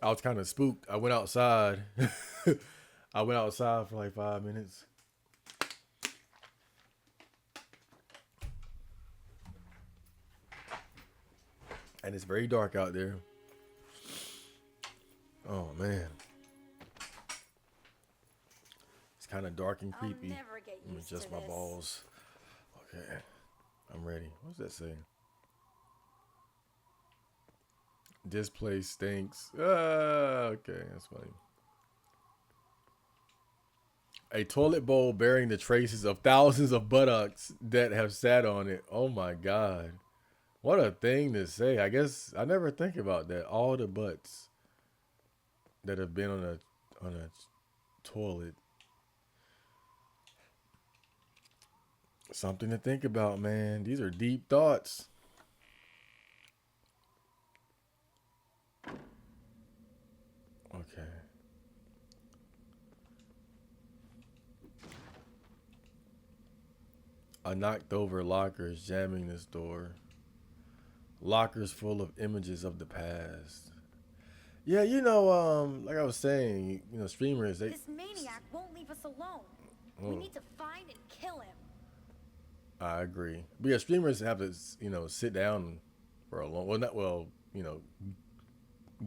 I was kind of spooked. I went outside. I went outside for like 5 minutes, and it's very dark out there. Oh man, it's kind of dark and I'll creepy. never get Let me used to adjust my this. balls. Okay, I'm ready. What's that say? This place stinks. Okay, that's funny. A toilet bowl bearing the traces of thousands of buttocks that have sat on it. Oh my god. What a thing to say. I guess I never think about that. All the butts that have been on a toilet. Something to think about, man. These are deep thoughts. Okay. I knocked over lockers jamming this door. Lockers full of images of the past. Yeah, like I was saying, streamers they This maniac won't leave us alone. We oh, need to find and kill him. I agree. But yeah, streamers have to, sit down for a long, well, not well,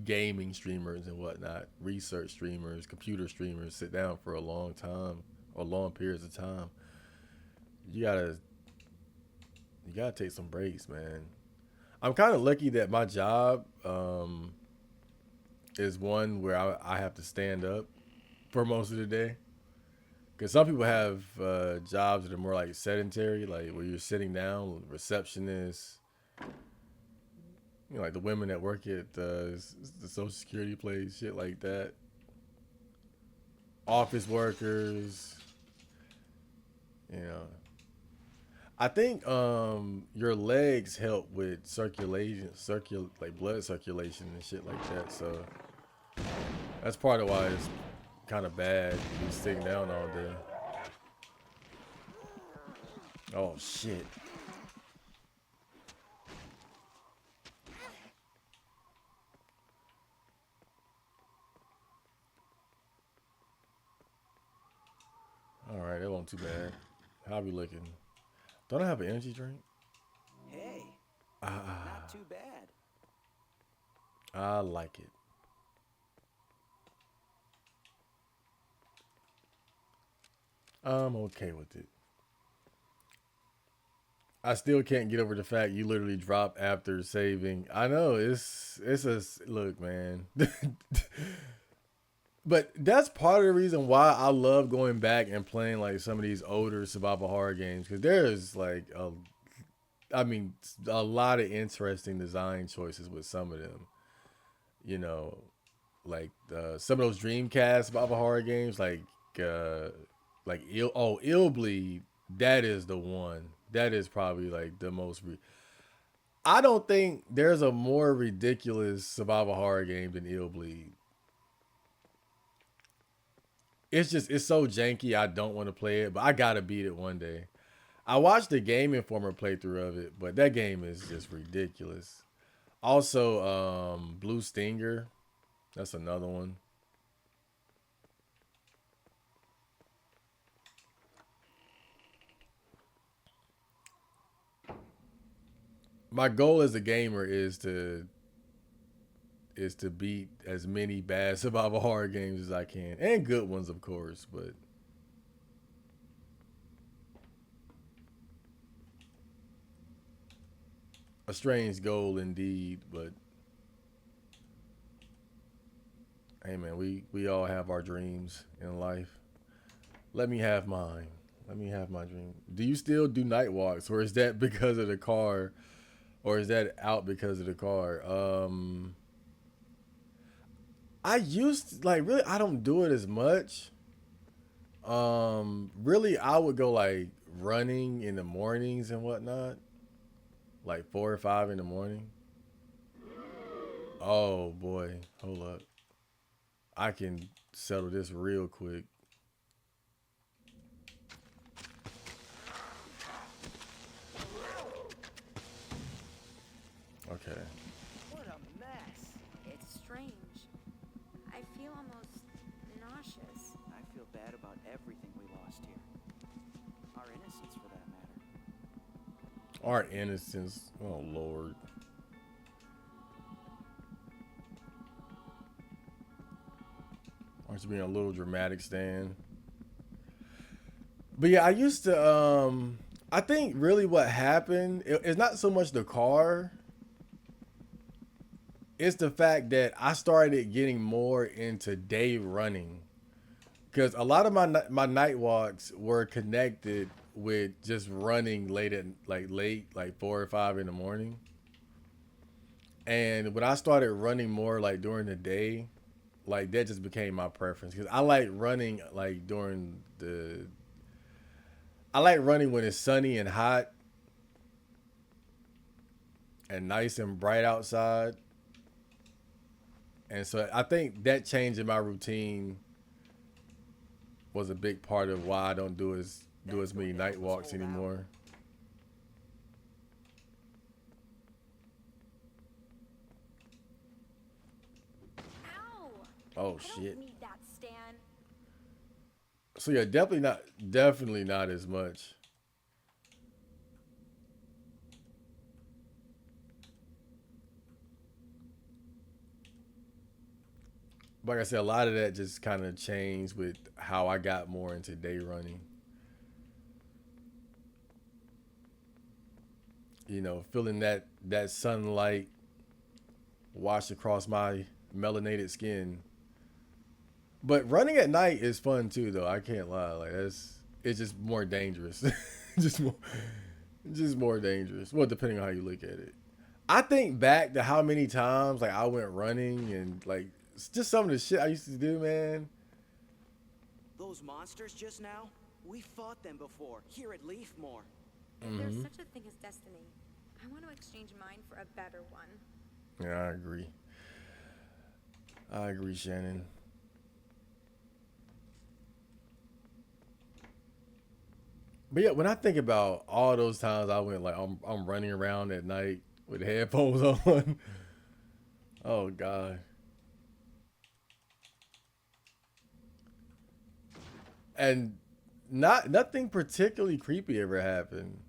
gaming streamers and whatnot, research streamers, computer streamers sit down for a long time or long periods of time. You gotta, you gotta take some breaks, man. I'm kind of lucky that my job is one where I have to stand up for most of the day. Because some people have jobs that are more like sedentary, like where you're sitting down, receptionists, like the women that work at the Social Security place, shit like that. Office workers, you know. I think your legs help with like blood circulation and shit like that. So that's part of why it's kind of bad to be sitting down all day. Oh shit! All right, that wasn't too bad. How we looking? Don't I have an energy drink? Hey, not Ah, too bad. I like it. I'm okay with it. I still can't get over the fact you literally dropped after saving. I know it's a look, man. But that's part of the reason why I love going back and playing like some of these older survival horror games because there's like I mean, a lot of interesting design choices with some of them. You know, like some of those Dreamcast survival horror games, uh, Ill Bleed. That is the one. That is probably like the most. I don't think there's a more ridiculous survival horror game than Ill Bleed. It's so janky. I don't want to play it, but I gotta beat it one day. I watched the Game Informer playthrough of it, but that game is just ridiculous. Also, Blue Stinger. That's another one. My goal as a gamer is to beat as many bad survival horror games as I can, and good ones, of course. But a strange goal indeed. But hey, man, we all have our dreams in life. Let me have mine. Let me have my dream. Do you still do night walks, or is that because of the car, or is that out because of the car? I used like really. I don't do it as much. Really, I would go like running in the mornings and whatnot, like 4 or 5 in the morning. Oh boy, hold up. I can settle this real quick. Okay. What a mess. It's strange. Our innocence. Oh Lord. Aren't you being a little dramatic, Stan? But yeah, I used to I think really what happened it's not so much the car, it's the fact that I started getting more into day running. Cuz a lot of my night walks were connected with just running late like 4 or 5 in the morning. And when I started running more like during the day, like that just became my preference cuz I like running like during the I like running when it's sunny and hot and nice and bright outside. And so I think that change in my routine was a big part of why I don't do as many night walks anymore. Ow! Oh I shit. don't need that, Stan. So yeah, definitely not as much. Like I said, a lot of that just kind of changed with how I got more into day running. You know, feeling that sunlight wash across my melanated skin. But running at night is fun too, though. I can't lie. Like it's just more dangerous. just more, just more dangerous. Well, depending on how you look at it. I think back to how many times like I went running and like just some of the shit I used to do, man. Those monsters just now? We fought them before, here at Leafmore. If there's such a thing as destiny, I want to exchange mine for a better one. Yeah, I agree. I agree, Shannon. But yeah, when I think about all those times I went like I'm running around at night with headphones on. Oh god. And nothing particularly creepy ever happened.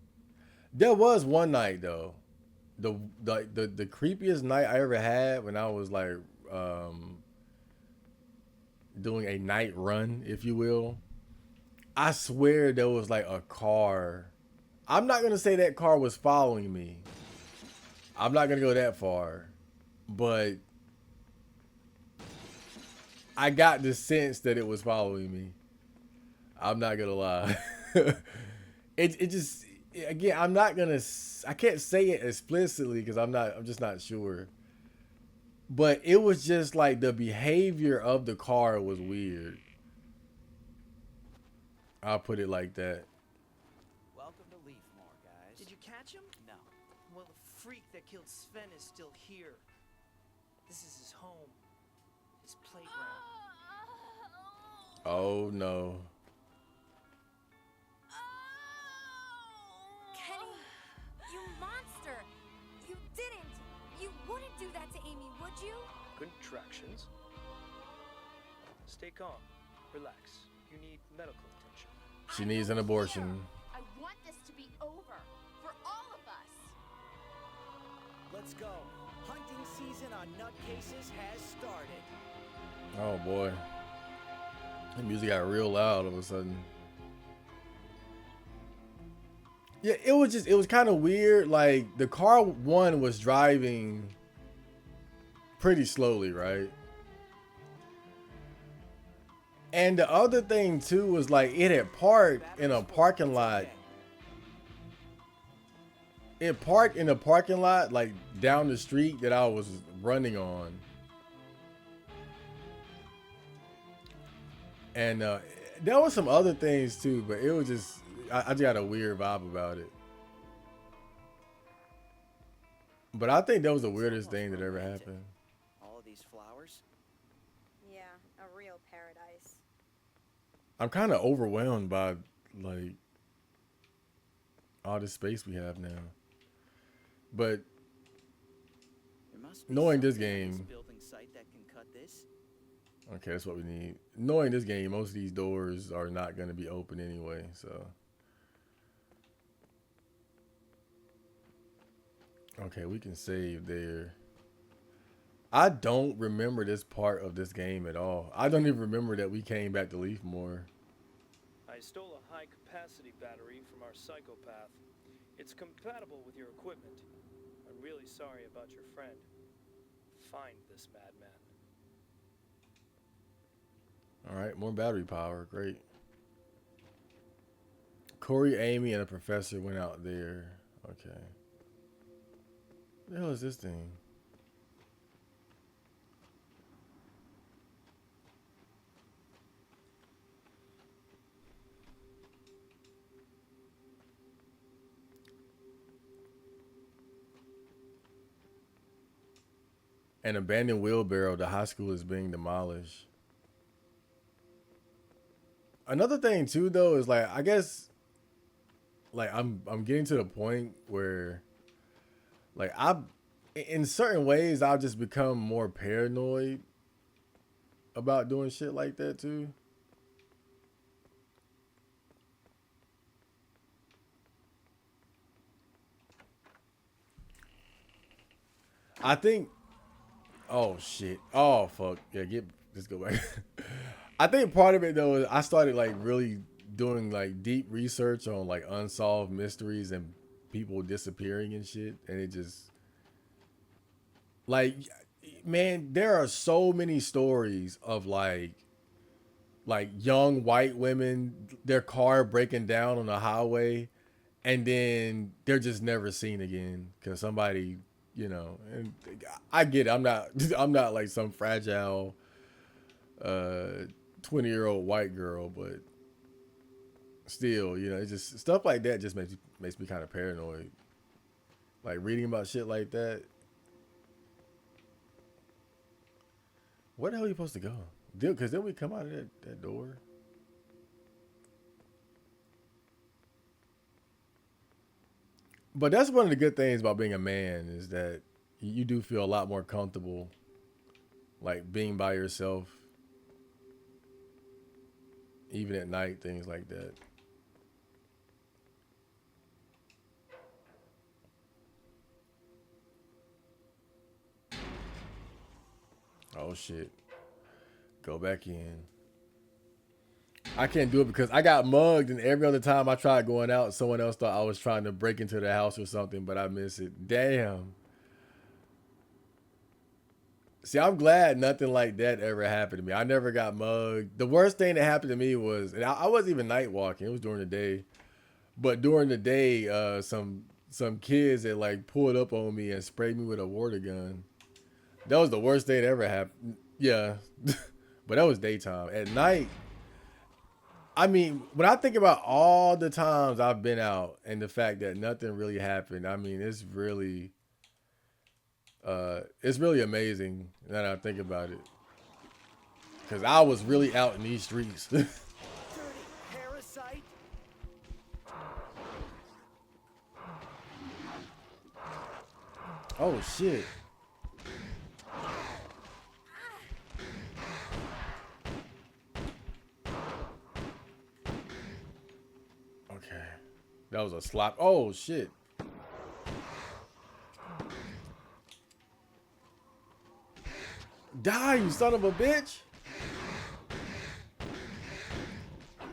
There was one night though. The creepiest night I ever had when I was like um doing a night run, if you will. I swear there was like a car. I'm not gonna say that car was following me. I'm not gonna go that far. But I got the sense that it was following me. I'm not gonna lie. it just again I can't say it explicitly because I'm just not sure. But it was just like the behavior of the car was weird. I'll put it like that. Welcome to Leafmore, guys. Did you catch him? No. Well, the freak that killed Sven is still here. This is his home. His playground. Oh no. Kenny, you monster! You didn't! You wouldn't do that to Amy, would you? Contractions. Stay calm. Relax. You need medical attention. She needs an abortion. I want this to be over for all of us. Let's go. Hunting season on nutcases has started. Oh boy. The music got real loud all of a sudden. Yeah, it was kind of weird. Like the car one was driving pretty slowly, right? And the other thing too was like it had parked in a parking lot. It parked in a parking lot like down the street that I was running on. And there were some other things too, but it was just I just got a weird vibe about it. But I think that was the weirdest thing that ever happened. All of these flowers? Yeah, a real paradise. I'm kind of overwhelmed by like all the space we have now. But There must be knowing this something on game, building site that can cut this. okay, that's what we need. Knowing this game, most of these doors are not going to be open anyway, so. Okay, we can save there. I don't remember this part of this game at all. I don't even remember that we came back to Leafmore. I stole a high-capacity battery from our psychopath. It's compatible with your equipment. I'm really sorry about your friend. Find this madman. All right, more battery power. Great. Corey, Amy, and a professor went out there. Okay. What the hell is this thing? An abandoned wheelbarrow. The high school is being demolished. Another thing too, though, is like I guess, like I'm getting to the point where, like in certain ways, I've just become more paranoid about doing shit like that too. I think. Oh shit. Oh fuck. Yeah. Just go back. I think part of it though is I started like really doing like deep research on like unsolved mysteries and people disappearing and shit, and it just like, man, there are so many stories of like young white women, their car breaking down on the highway, and then they're just never seen again because somebody, you know. And I get it. I'm not I'm not like some fragile 20-year-old white girl, but still, you know, it's just stuff like that just makes me kind of paranoid. Like reading about shit like that. Where the hell are you supposed to go? Because then we come out of that door. But that's one of the good things about being a man is that you do feel a lot more comfortable, like being by yourself, even at night, things like that. Oh shit. Go back in. I can't do it because I got mugged, and every other time I tried going out, someone else thought I was trying to break into the house or something, but I miss it. Damn. See, I'm glad nothing like that ever happened to me. I never got mugged. The worst thing that happened to me was, and I wasn't even night walking. It was during the day. But during the day, some kids that like pulled up on me and sprayed me with a water gun. That was the worst thing that ever happened. Yeah, but that was daytime. At night, I mean, when I think about all the times I've been out and the fact that nothing really happened, I mean, it's really amazing now that I think about it. Cause I was really out in these streets. Dirty parasite! Oh shit. Okay. That was a slap. Oh shit. Die, you son of a bitch.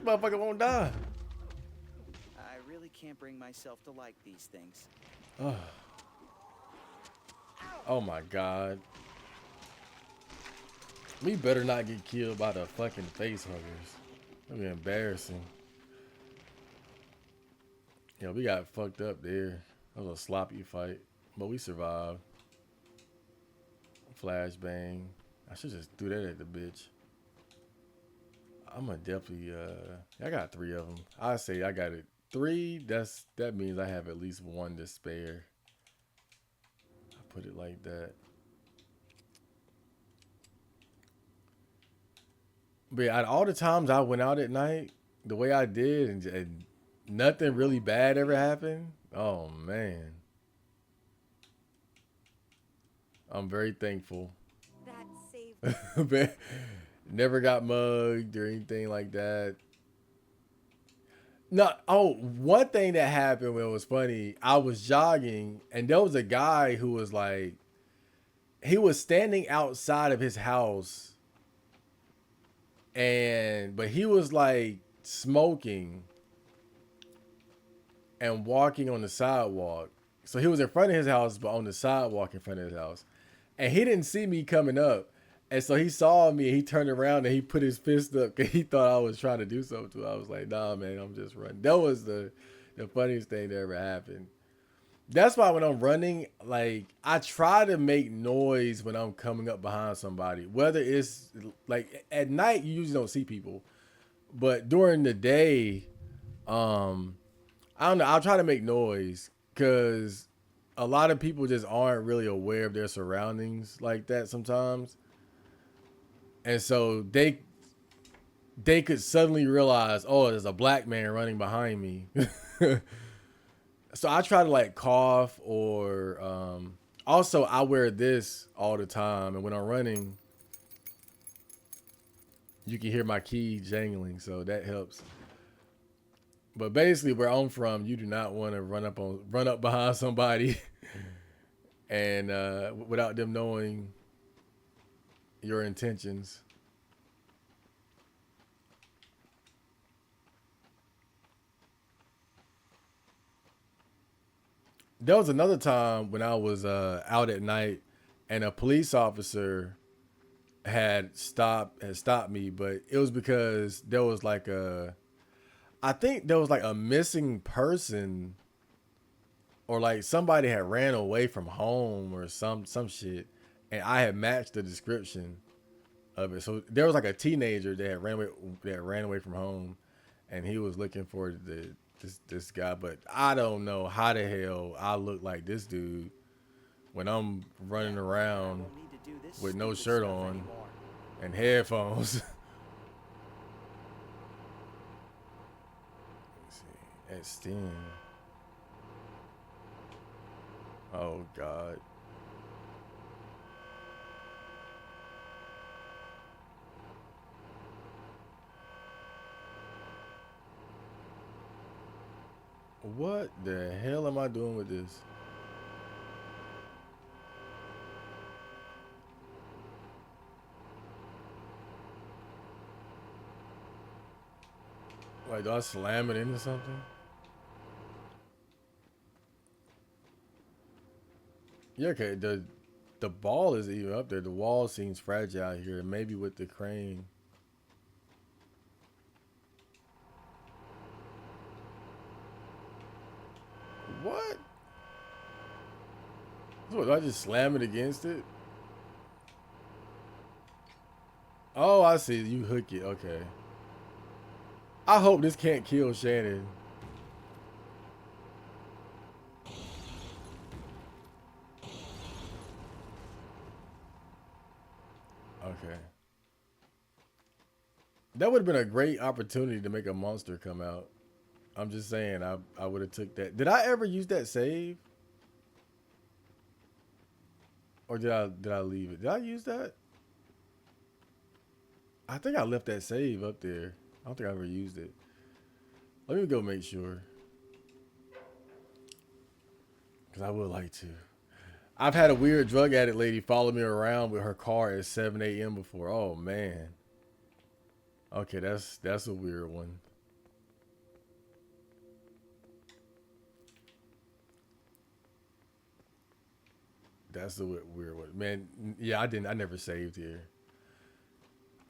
Motherfucker won't die. I really can't bring myself to like these things. Oh my god. We better not get killed by the fucking face huggers. That'd be embarrassing. Yeah, we got fucked up there. That was a sloppy fight. But we survived. Flashbang. I should just do that at the bitch. I'm gonna definitely I got 3 of them. I say I got it 3. That means I have at least 1 to spare. I put it like that. But yeah, all the times I went out at night, the way I did, and nothing really bad ever happened. Oh man, I'm very thankful. That saved. Never got mugged or anything like that. No, oh, one thing that happened when it was funny, I was jogging and there was a guy who was like, he was standing outside of his house but he was like smoking and walking on the sidewalk. So he was in front of his house, but on the sidewalk in front of his house. And he didn't see me coming up. And so he saw me and he turned around and he put his fist up because he thought I was trying to do something to him. I was like, nah, man, I'm just running. That was the funniest thing that ever happened. That's why when I'm running, like, I try to make noise when I'm coming up behind somebody. Whether it's like at night, you usually don't see people. But during the day, I don't know. I'll try to make noise because a lot of people just aren't really aware of their surroundings like that sometimes. And so they could suddenly realize, oh, there's a black man running behind me. So I try to like cough or also I wear this all the time. And when I'm running, you can hear my key jangling. So that helps. But basically where I'm from, you do not want to run up behind somebody and without them knowing your intentions. There was another time when I was out at night and a police officer had stopped me, but it was because there was like I think there was like a missing person or like somebody had ran away from home or some shit, and I had matched the description of it. So there was like a teenager that ran away from home, and he was looking for this guy. But I don't know how the hell I look like this dude when I'm running around with no shirt on and headphones. Let's see, extend. Oh God. What the hell am I doing with this? Like, do I slam it into something? Yeah, okay. The ball is even up there. The wall seems fragile here. Maybe with the crane. What? So what, do I just slam it against it? Oh, I see. You hook it. Okay. I hope this can't kill Shannon. Okay. That would have been a great opportunity to make a monster come out. I'm just saying, I would have took that. Did I ever use that save? Or did I leave it? Did I use that? I think I left that save up there. I don't think I ever used it. Let me go make sure. Because I would like to. I've had a weird drug addict lady follow me around with her car at 7 a.m. before. Oh, man. Okay, that's a weird one. That's a weird one. Man, yeah, I never saved here.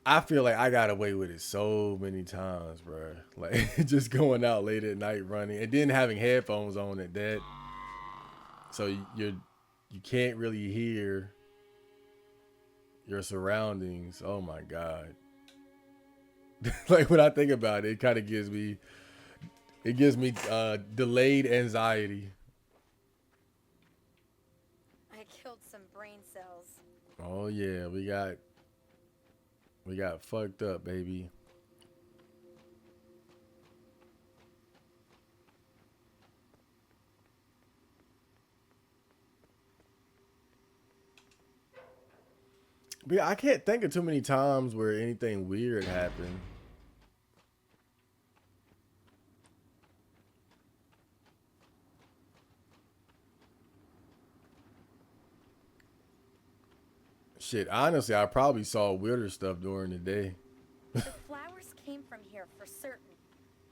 I feel like I got away with it so many times, bro. Like, just going out late at night running and then having headphones on at that. So you can't really hear your surroundings. Oh my God. Like when I think about it, it kind of gives me delayed anxiety. I killed some brain cells. Oh yeah, we got fucked up, baby. But yeah, I can't think of too many times where anything weird happened. Shit, honestly, I probably saw weirder stuff during the day. The flowers came from here for certain.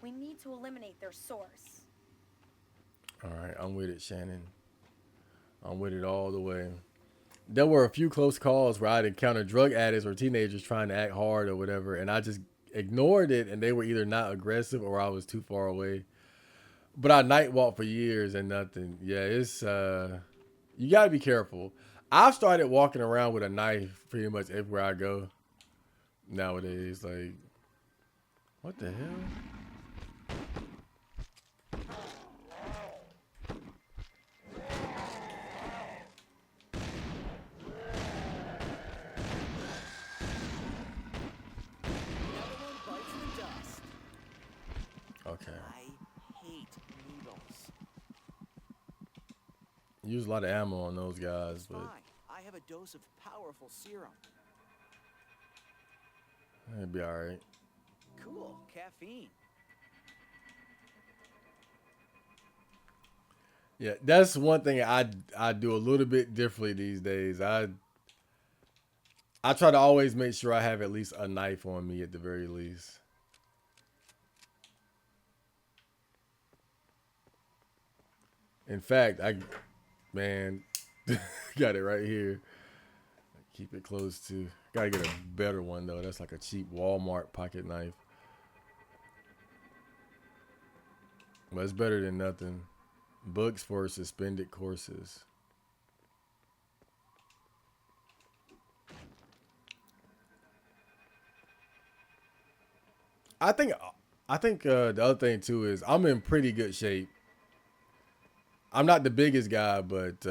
We need to eliminate their source. All right, I'm with it, Shannon. I'm with it all the way. There were a few close calls where I'd encountered drug addicts or teenagers trying to act hard or whatever, and I just ignored it, and they were either not aggressive or I was too far away. But I night walked for years and nothing. Yeah, it's you gotta be careful. I've started walking around with a knife pretty much everywhere I go nowadays. Like, what the hell? Another one bites the dust. Okay. I hate needles. Use a lot of ammo on those guys, It's but fine. I have a dose of powerful serum. it'd be all right. Cool. Caffeine. Yeah, that's one thing I do a little bit differently these days. I try to always make sure I have at least a knife on me at the very least. In fact, man, got it right here. Keep it close to. Gotta get a better one though. That's like a cheap Walmart pocket knife. But it's better than nothing. Books for suspended courses. I think the other thing too is I'm in pretty good shape. I'm not the biggest guy, but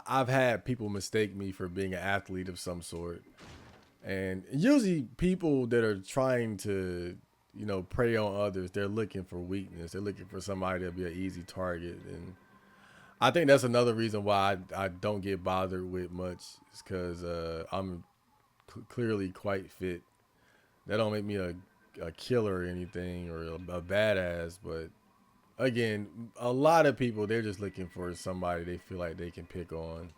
I've had people mistake me for being an athlete of some sort, and usually people that are trying to prey on others, they're looking for weakness. They're looking for somebody to be an easy target, and I think that's another reason why I don't get bothered with much. Is because I'm clearly quite fit. That don't make me a killer or anything or a badass, but again, a lot of people, they're just looking for somebody they feel like they can pick on.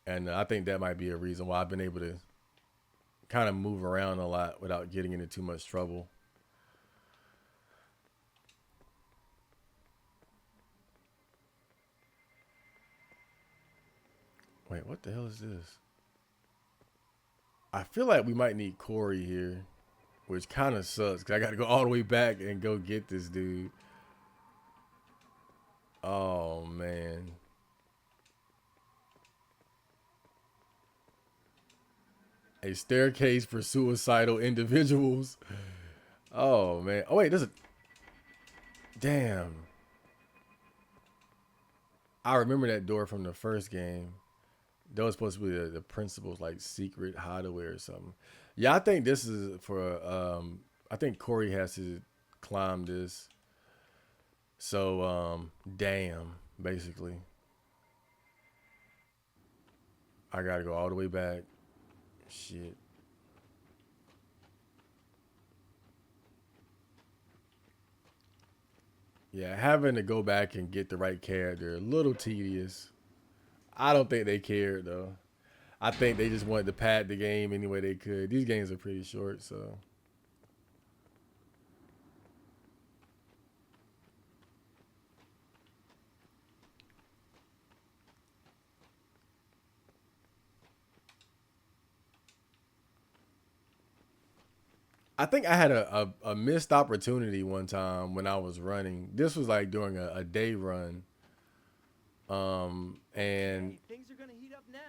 And I think that might be a reason why I've been able to kind of move around a lot without getting into too much trouble. Wait, what the hell is this? I feel like we might need Corey here, which kind of sucks because I got to go all the way back and go get this dude. Oh, man. A staircase for suicidal individuals. Oh, man. Oh, wait, there's a... Damn. I remember that door from the first game. That was supposed to be the principal's like secret hideaway or something. Yeah, I think this is for I think Corey has to climb this. So damn, basically. I gotta go all the way back. Shit. Yeah, having to go back and get the right character, a little tedious. I don't think they cared though. I think they just wanted to pad the game any way they could. These games are pretty short, so. I think I had a missed opportunity one time when I was running. This was like during a day run. And Things are gonna heat up now.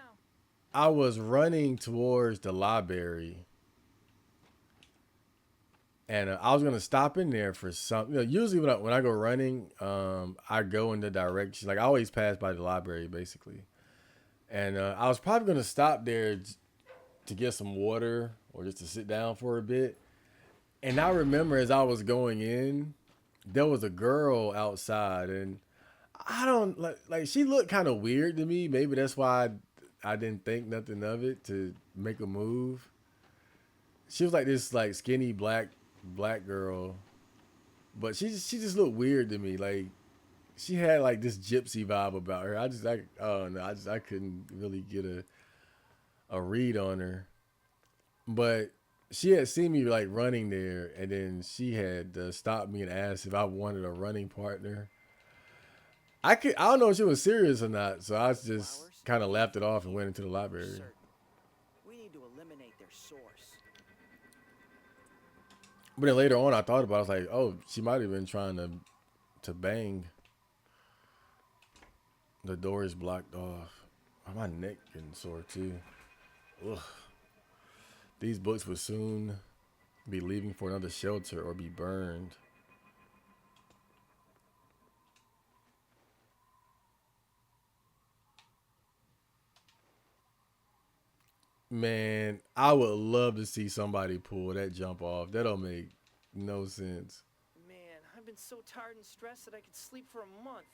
I was running towards the library. And I was gonna stop in there for something. Usually when I go running, I go in the direction. Like I always pass by the library, basically. And I was probably gonna stop there to get some water or just to sit down for a bit. And I remember as I was going in, there was a girl outside, and I don't like she looked kind of weird to me. Maybe that's why I didn't think nothing of it to make a move. She was like this skinny black girl, but she just looked weird to me. Like she had like this gypsy vibe about her. I don't know. I couldn't really get a read on her. But she had seen me like running there, and then she had stopped me and asked if I wanted a running partner. I don't know if she was serious or not, so I just Flowers kind of need laughed to it be off and heated went into the for library. certain. We need to eliminate their source. But then later on, I thought about it. I was like, oh, she might have been trying to bang. The door is blocked off. Oh, my neck getting sore too. Ugh. These books will soon be leaving for another shelter or be burned. Man, I would love to see somebody pull that jump off. That don't make no sense. Man, I've been so tired and stressed that I could sleep for a month.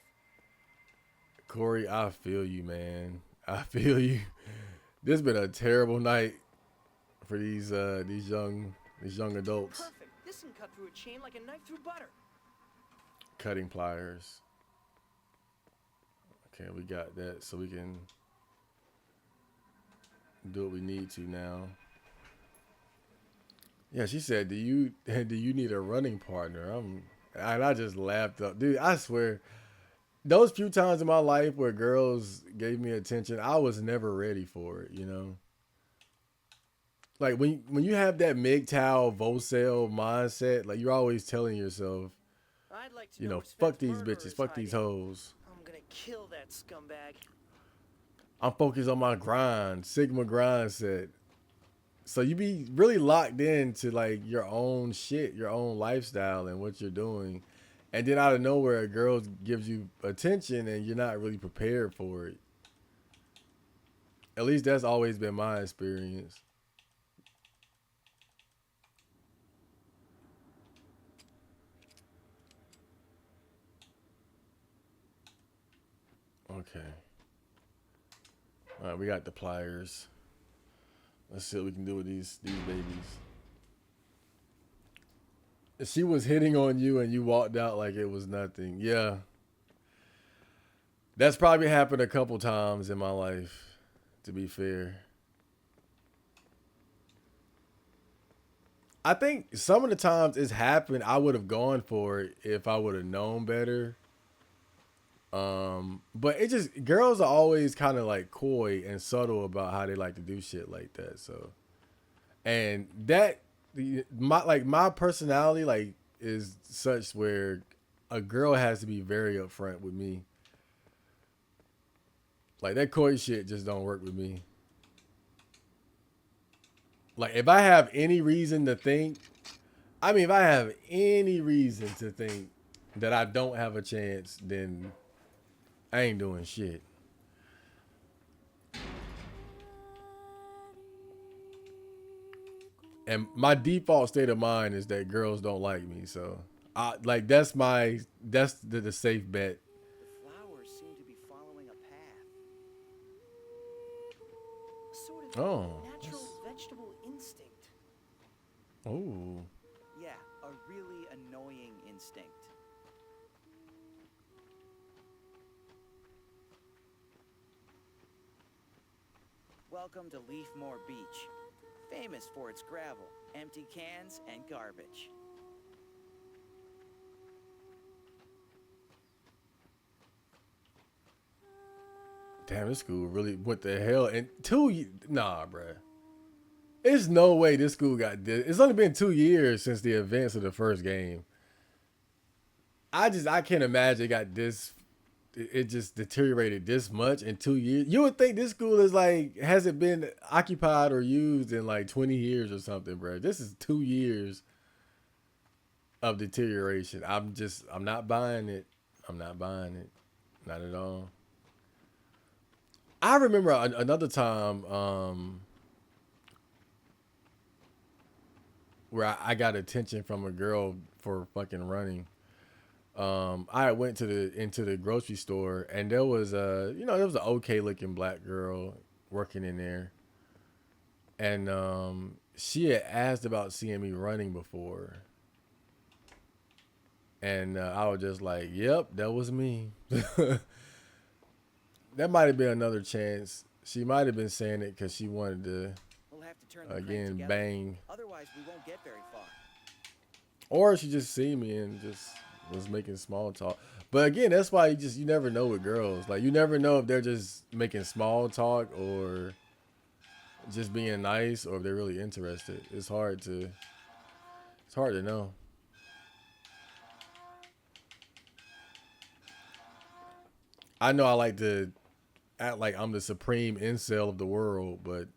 Corey, I feel you, man. I feel you. This been a terrible night for these young adults. Perfect. This can cut through a chain like a knife through butter. Cutting pliers. Okay, we got that, so we can do what we need to now. Yeah, she said, "Do you need a running partner?" And I just laughed up, dude. I swear, those few times in my life where girls gave me attention, I was never ready for it. You know, like when you have that MGTOW Vocel mindset, like you're always telling yourself, I'd like to you know know, where fuck Sven's these murderer bitches, is fuck these hiding. hoes. I'm gonna kill that scumbag. I'm focused on my grind, Sigma grind set. So you be really locked into like your own shit, your own lifestyle and what you're doing. And then out of nowhere, a girl gives you attention and you're not really prepared for it. At least that's always been my experience. Okay. All right, we got the pliers. Let's see what we can do with these babies. She was hitting on you and you walked out like it was nothing. Yeah. That's probably happened a couple times in my life, to be fair. I think some of the times it's happened, I would have gone for it if I would have known better. But it just girls are always kind of like coy and subtle about how they like to do shit like that. So, and that my personality like is such where a girl has to be very upfront with me. Like that coy shit just don't work with me. Like if I have any reason to think, I mean, if I have any reason to think that I don't have a chance, then I ain't doing shit. And my default state of mind is that girls don't like me. So, like that's the safe bet. The flowers seem to be following a path. Sort of Oh, natural vegetable instinct. oh, Yeah, a really annoying instinct. Welcome to Leafmore Beach, famous for its gravel, empty cans, and garbage. damn! This school really what the hell? And nah, bruh. There's no way this school got this. It's only been 2 years since the events of the first game. I can't imagine it got this. It just deteriorated this much in 2 years. You would think this school is like hasn't been occupied or used in like 20 years or something, bro. This is 2 years of deterioration. I'm not buying it. I'm not buying it. Not at all. I remember another time where I got attention from a girl for fucking running. I went to the into the grocery store and there was there was an okay looking black girl working in there, and she had asked about seeing me running before, And I was just like, yep, that was me. That might have been another chance. She might have been saying it because she wanted to, We'll have to turn the crank again, together. bang. Otherwise, we won't get very far. Or she just see me and just was making small talk. But again, that's why you never know with girls. Like, you never know if they're just making small talk or just being nice or if they're really interested. It's hard to know. I know I like to act like I'm the supreme incel of the world, but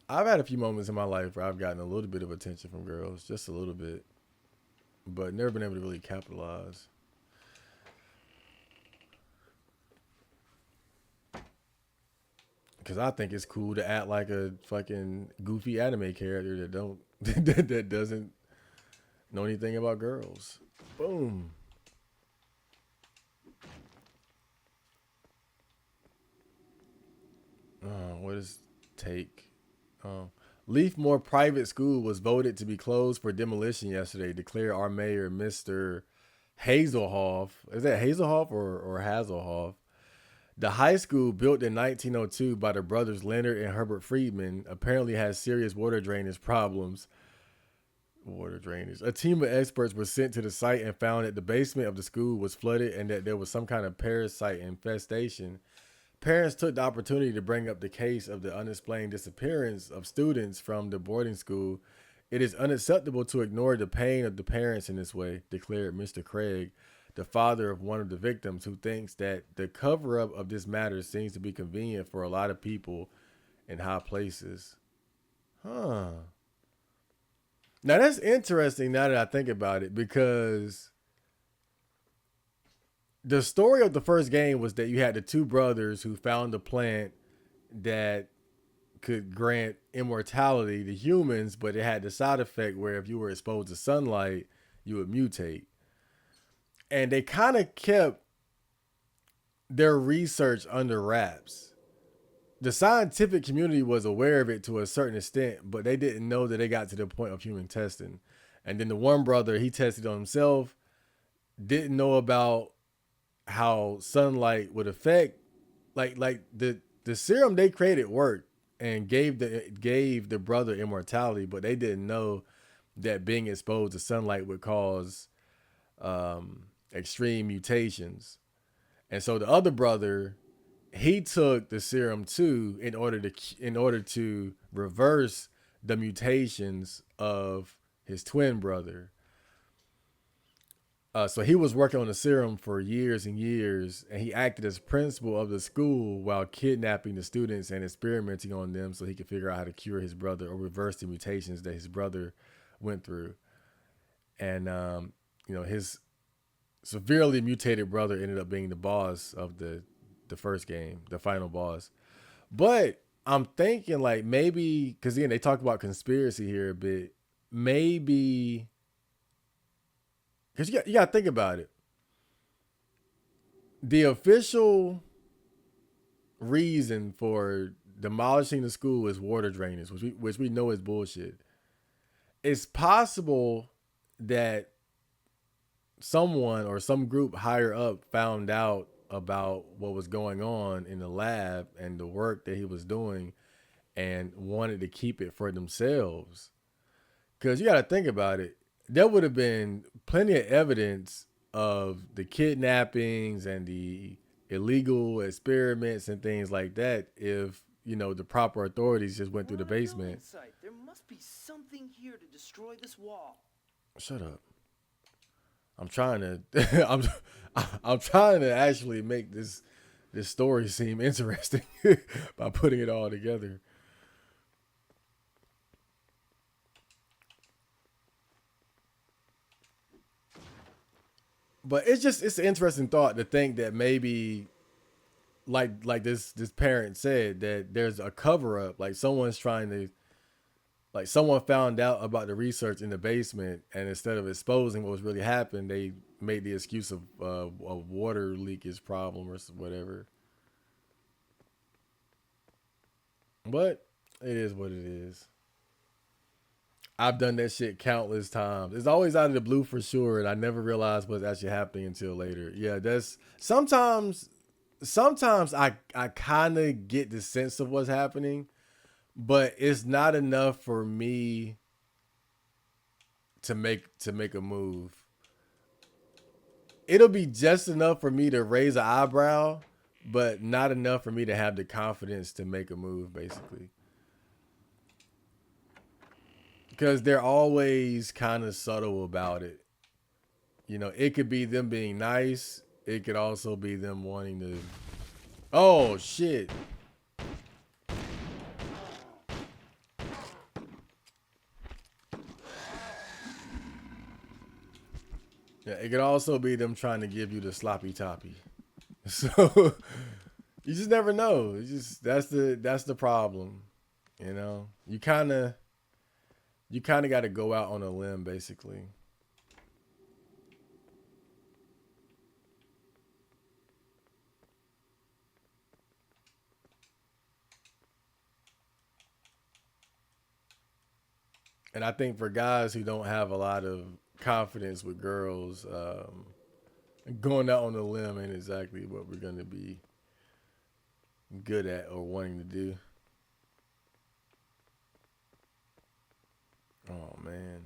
I've had a few moments in my life where I've gotten a little bit of attention from girls, just a little bit, but never been able to really capitalize. Because I think it's cool to act like a fucking goofy anime character that don't that doesn't know anything about girls. Boom. What is take? Leafmore Private School was voted to be closed for demolition yesterday, declared our mayor, Mr. Hazelhoff. Is that Hazelhoff or Hazelhoff? The high school, built in 1902 by the brothers Leonard and Herbert Friedman, apparently has serious water drainage problems. Water drainage. A team of experts was sent to the site and found that the basement of the school was flooded and that there was some kind of parasite infestation. Parents took the opportunity to bring up the case of the unexplained disappearance of students from the boarding school. It is unacceptable to ignore the pain of the parents in this way, declared Mr. Craig, the father of one of the victims, who thinks that the cover up of this matter seems to be convenient for a lot of people in high places. Huh. Now that's interesting now that I think about it, because the story of the first game was that you had the two brothers who found a plant that could grant immortality to humans, but it had the side effect where if you were exposed to sunlight, you would mutate. And they kind of kept their research under wraps. The scientific community was aware of it to a certain extent, but they didn't know that they got to the point of human testing. And then the one brother, he tested on himself, didn't know about how sunlight would affect, like the serum they created worked and gave the brother immortality, but they didn't know that being exposed to sunlight would cause extreme mutations. And so the other brother, he took the serum too in order to reverse the mutations of his twin brother. So he was working on the serum for years and years, and he acted as principal of the school while kidnapping the students and experimenting on them so he could figure out how to cure his brother or reverse the mutations that his brother went through. And his severely mutated brother ended up being the boss of the first game, the final boss. But I'm thinking, like, maybe because again they talk about conspiracy here a bit, maybe. Because you got to think about it. The official reason for demolishing the school is water drainage, which we know is bullshit. It's possible that someone or some group higher up found out about what was going on in the lab and the work that he was doing and wanted to keep it for themselves. Because you got to think about it. There would have been plenty of evidence of the kidnappings and the illegal experiments and things like that if, the proper authorities just went through the basement. There must be something here to destroy this wall. Shut up. I'm trying to I'm trying to actually make this story seem interesting by putting it all together. But it's an interesting thought to think that maybe like this parent said that there's a cover up, like someone's trying to, like someone found out about the research in the basement and instead of exposing what was really happened, they made the excuse of a water leakage problem or whatever. But it is what it is. I've done that shit countless times. It's always out of the blue for sure, and I never realized what's actually happening until later. Yeah, that's sometimes I kind of get the sense of what's happening, but it's not enough for me to make a move. It'll be just enough for me to raise an eyebrow, but not enough for me to have the confidence to make a move, basically. Because they're always kind of subtle about it. You know, it could be them being nice. It could also be them wanting to. Oh shit! Yeah, it could also be them trying to give you the sloppy toppy. So you just never know. It's just that's the problem. You know, you kind of got to go out on a limb, basically. And I think for guys who don't have a lot of confidence with girls, going out on a limb ain't exactly what we're gonna be good at or wanting to do. Oh man.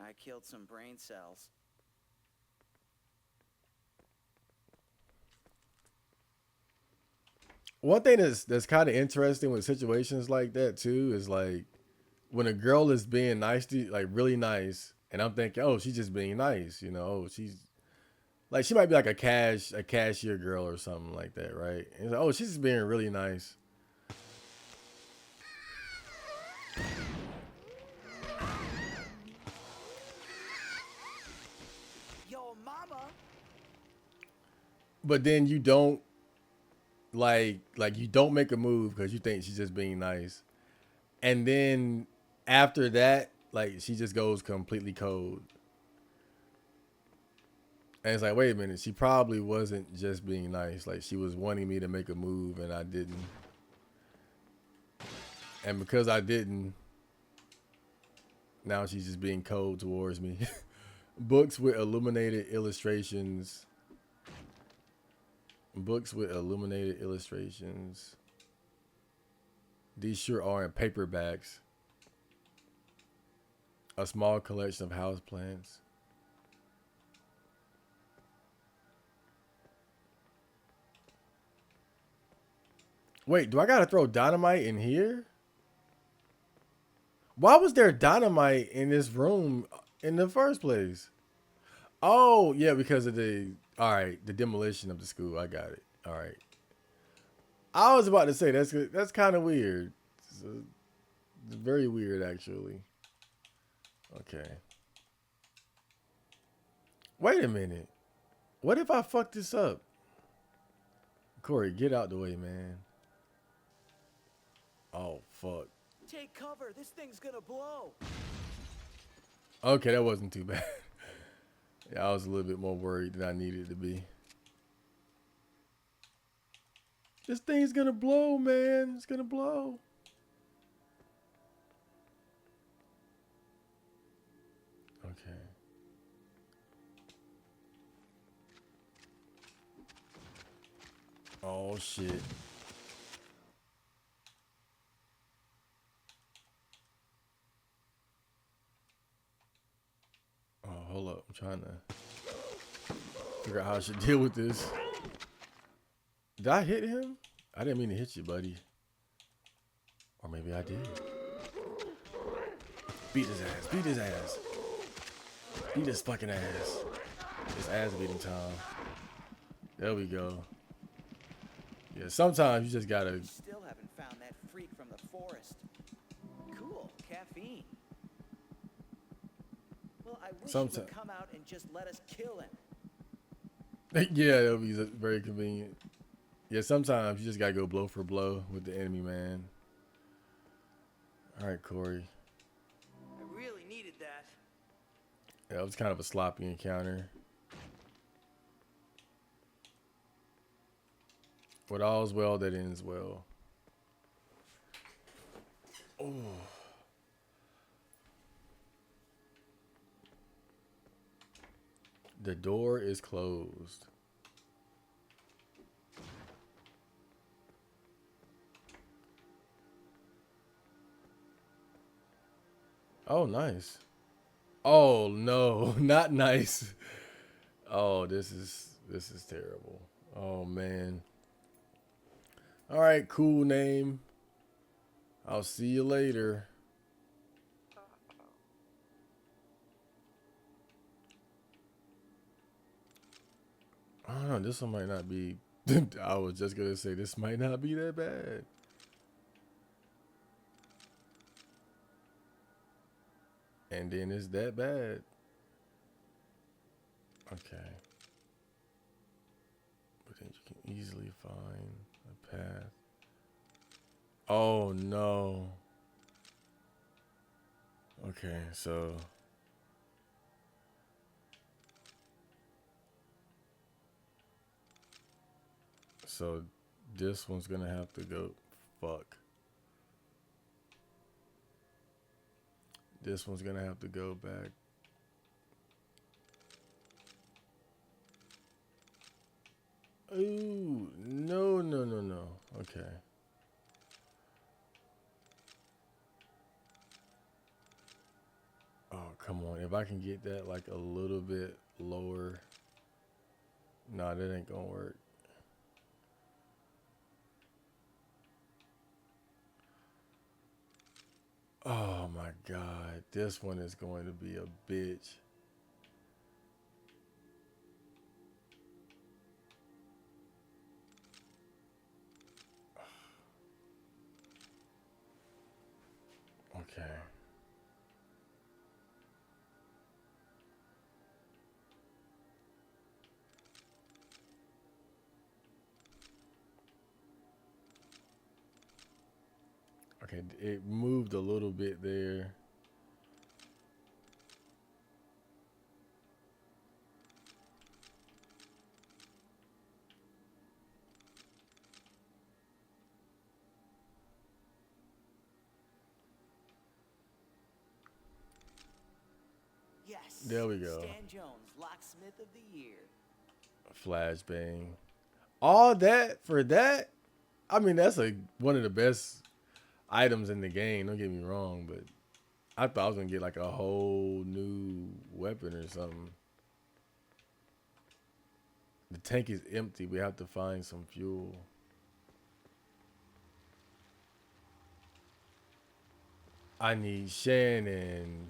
I killed some brain cells. One thing that's kind of interesting with situations like that too is like when a girl is being nice to you, like really nice, and I'm thinking, oh, she's just being nice, you know, oh, she's like she might be like a cashier girl or something like that, right? And it's like, oh, she's just being really nice. Yo, mama! But then you don't like you don't make a move because you think she's just being nice, and then after that, like she just goes completely cold. And it's like, wait a minute, she probably wasn't just being nice. Like she was wanting me to make a move and I didn't. And because I didn't, now she's just being cold towards me. Books with illuminated illustrations. Books with illuminated illustrations. These sure are in paperbacks. A small collection of houseplants. Wait, do I gotta throw dynamite in here? Why was there dynamite in this room in the first place? Oh, yeah, because of the demolition of the school. I got it. All right. I was about to say that's kind of weird. It's very weird, actually. Okay. Wait a minute. What if I fuck this up? Corey, get out the way, man. Oh, fuck. Take cover, this thing's gonna blow! Okay, that wasn't too bad. Yeah, I was a little bit more worried than I needed to be. This thing's gonna blow, man. It's gonna blow. Okay. Oh, shit. Oh, hold up. I'm trying to figure out how I should deal with this. Did I hit him? I didn't mean to hit you, buddy. Or maybe I did. Beat his ass. Beat his ass. Beat his fucking ass. It's ass beating time. There we go. Yeah, sometimes you just gotta. Still haven't found that freak from the forest. Cool, caffeine. Well, I wish he would come out and just let us kill him. Yeah, that would be very convenient. Yeah, sometimes you just gotta go blow for blow with the enemy, man. All right, Corey. I really needed that. Yeah, it was kind of a sloppy encounter. What all's well that ends well. Oh. The door is closed. Oh, nice. Oh no, not nice. Oh, this is terrible. Oh man. All right, cool name. I'll see you later. I don't know. This one might not be. I was just gonna say this might not be that bad. And then it's that bad. Okay. But then you can easily find a path. Oh no. Okay, so this one's gonna have to go. Fuck. This one's gonna have to go back. Ooh, no, no, no, no. Okay. Oh, come on. If I can get that like a little bit lower. Nah, that ain't gonna work. Oh my God. This one is going to be a bitch. Okay. Okay, it moved a little bit there. Yes. There we go. Stan Jones, locksmith of the year. Flashbang. All that for that? I mean, that's one of the best items in the game. Don't get me wrong, but I thought I was gonna get like a whole new weapon or something. The tank is empty. We have to find some fuel. I need Shannon.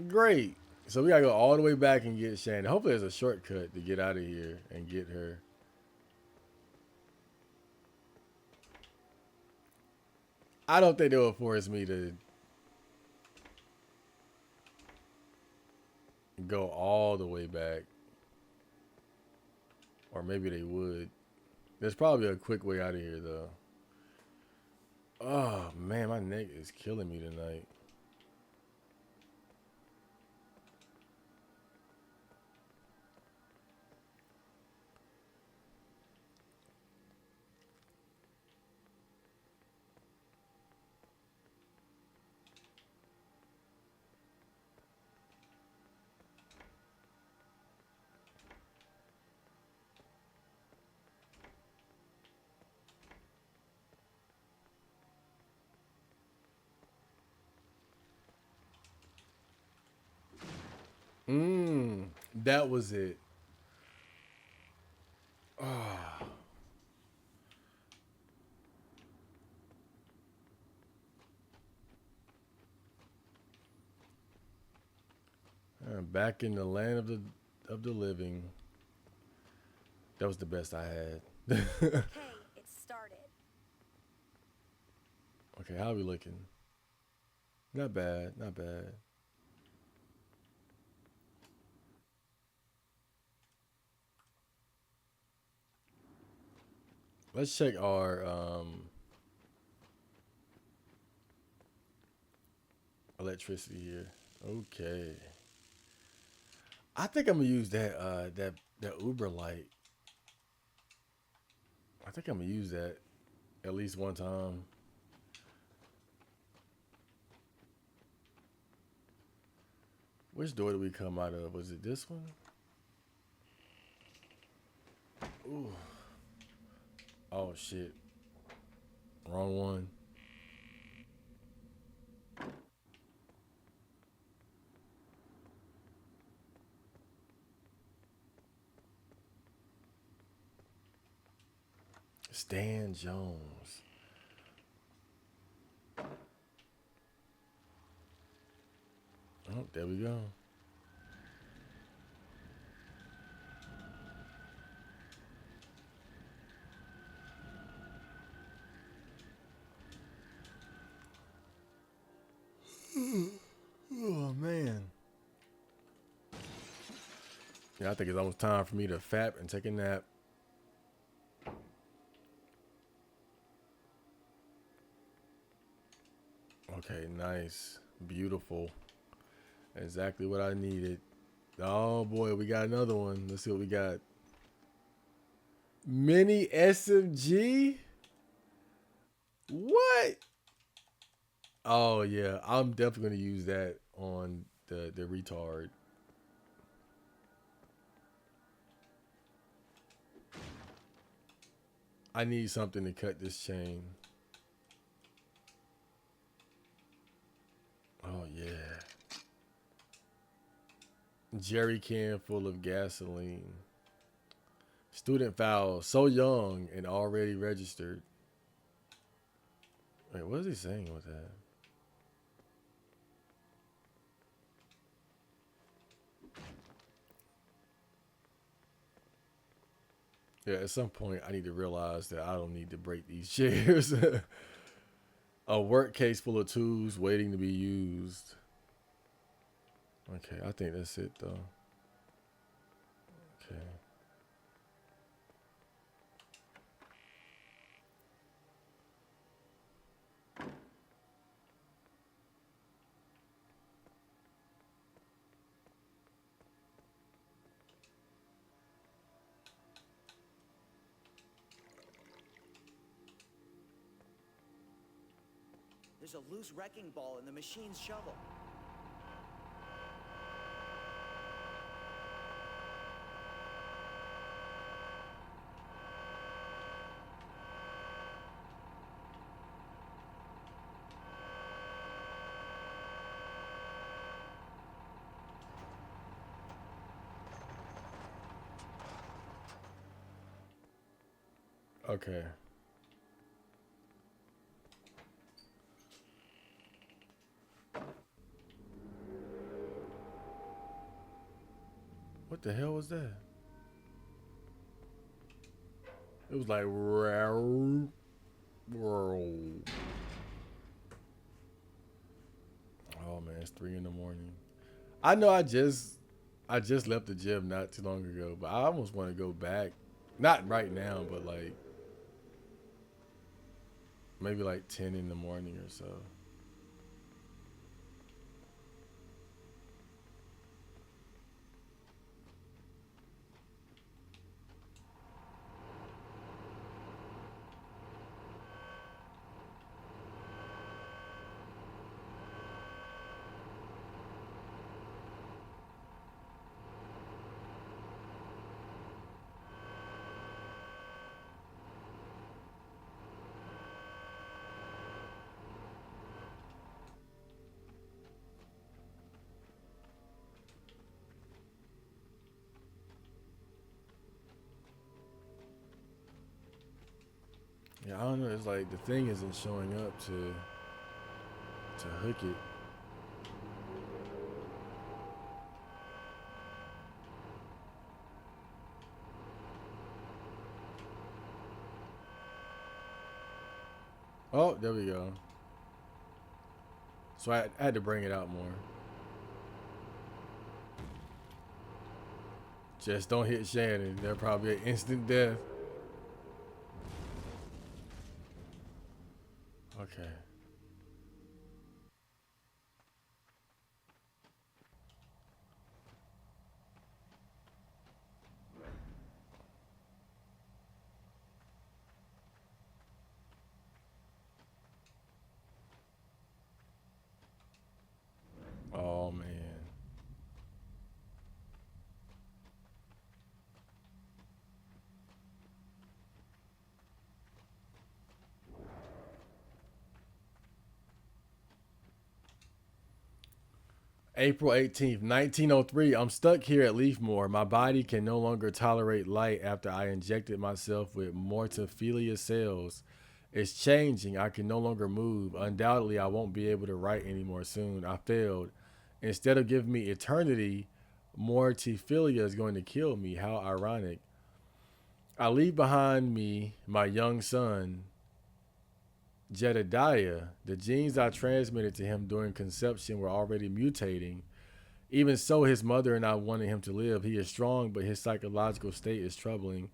Great. So we gotta go all the way back and get Shannon. Hopefully there's a shortcut to get out of here and get her. I don't think they will force me to go all the way back. Or maybe they would. There's probably a quick way out of here though. Oh man, my neck is killing me tonight. That was it. Oh. Back in the land of the living. That was the best I had. Okay, it started. Okay, how are we looking? Not bad, not bad. Let's check our electricity here. Okay. I think I'm gonna use that Uber light. I think I'm gonna use that at least one time. Which door did we come out of? Was it this one? Ooh. Oh shit. Wrong one. Stan Jones. Oh, there we go. Oh man. Yeah, I think it's almost time for me to fap and take a nap. Okay, nice. Beautiful. Exactly what I needed. Oh boy, we got another one. Let's see what we got. Mini SMG? What? Oh yeah, I'm definitely gonna use that on the retard. I need something to cut this chain. Oh yeah. Jerry can full of gasoline. Student foul. So young and already registered. Wait, what is he saying with that? Yeah, at some point I need to realize that I don't need to break these chairs. A work case full of tools waiting to be used. Okay, I think that's it though. Okay. There's a loose wrecking ball in the machine's shovel. Okay. What the hell was that? It was like row. Oh man, it's 3 in the morning. I know I just left the gym not too long ago, but I almost want to go back. Not right now, but like maybe like 10 in the morning or so. Yeah, I don't know. It's like the thing isn't showing up to hook it. Oh, there we go. So I had to bring it out more. Just don't hit Shannon. They're probably an instant death. Okay. Oh man. April 18th, 1903. I'm stuck here at Leafmore. My body can no longer tolerate light after I injected myself with mortophilia cells. It's changing. I can no longer move. Undoubtedly, I won't be able to write anymore soon. I failed. Instead of giving me eternity, mortophilia is going to kill me. How ironic. I leave behind me my young son, Jedediah. The genes I transmitted to him during conception were already mutating. Even so, his mother and I wanted him to live. He is strong, but his psychological state is troubling.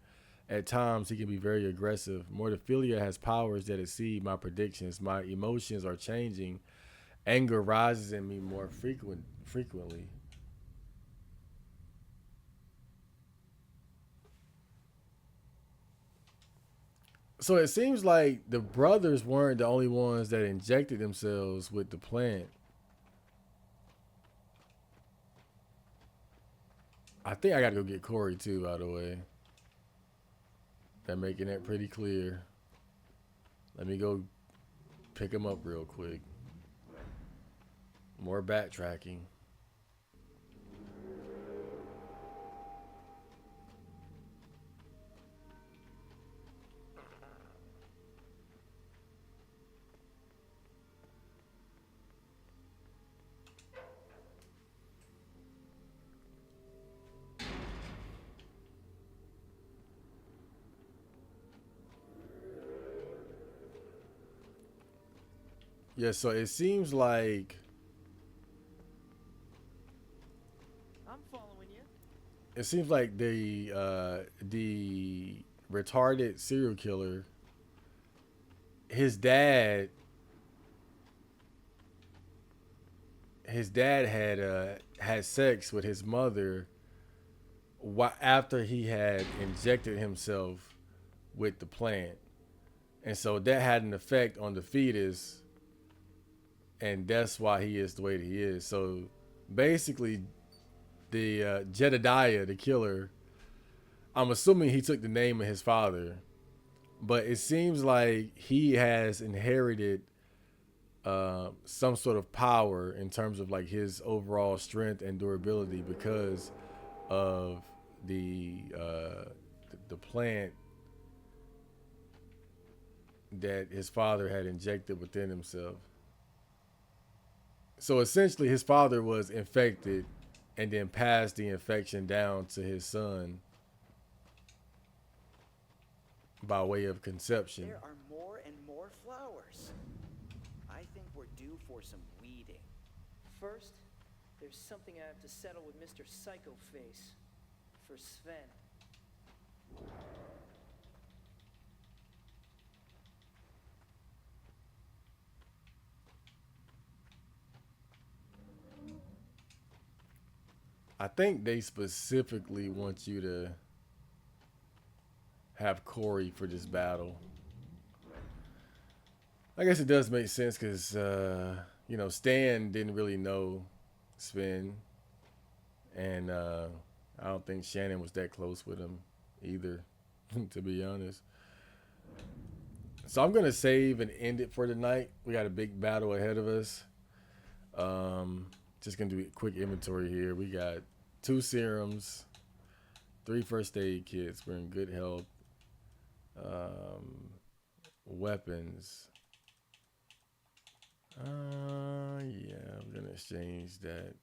At times, he can be very aggressive. Mortophilia has powers that exceed my predictions. My emotions are changing. Anger rises in me more frequently. So it seems like the brothers weren't the only ones that injected themselves with the plant. I think I got to go get Corey too, by the way. They're making that pretty clear. Let me go pick him up real quick. More backtracking. Yeah, so I'm following you. it seems like the retarded serial killer, his dad had sex with his mother after he had injected himself with the plant. And so that had an effect on the fetus, and that's why he is the way that he is. So basically, the Jedediah, the killer, I'm assuming he took the name of his father, but it seems like he has inherited some sort of power in terms of like his overall strength and durability because of the plant that his father had injected within himself. So essentially, his father was infected and then passed the infection down to his son by way of conception. There are more and more flowers. I think we're due for some weeding. First, there's something I have to settle with Mr. Psycho Face. For Sven. I think they specifically want you to have Corey for this battle. I guess it does make sense because, Stan didn't really know Sven. And I don't think Shannon was that close with him either, to be honest. So I'm going to save and end it for tonight. We got a big battle ahead of us. Just going to do a quick inventory here. We got 2 serums, 3 first aid kits. We're in good health. Weapons. Yeah, I'm going to exchange that.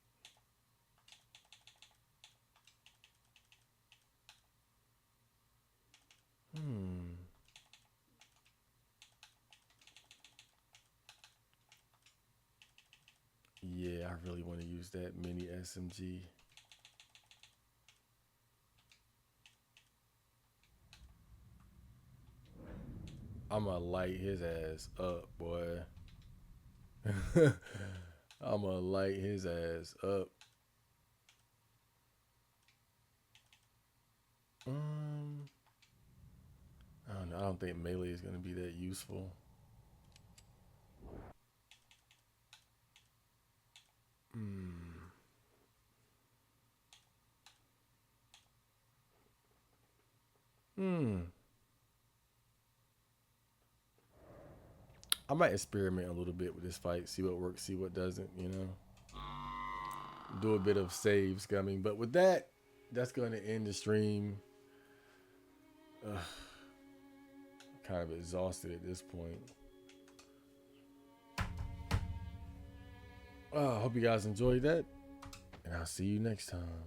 Yeah, I really want to use that mini SMG. I'ma light his ass up, boy. I'ma light his ass up. I don't know. I don't think melee is gonna be that useful. I might experiment a little bit with this fight, see what works, see what doesn't, you know. Do a bit of save scumming. But with that, that's going to end the stream. Kind of exhausted at this point. I hope you guys enjoyed that. And I'll see you next time.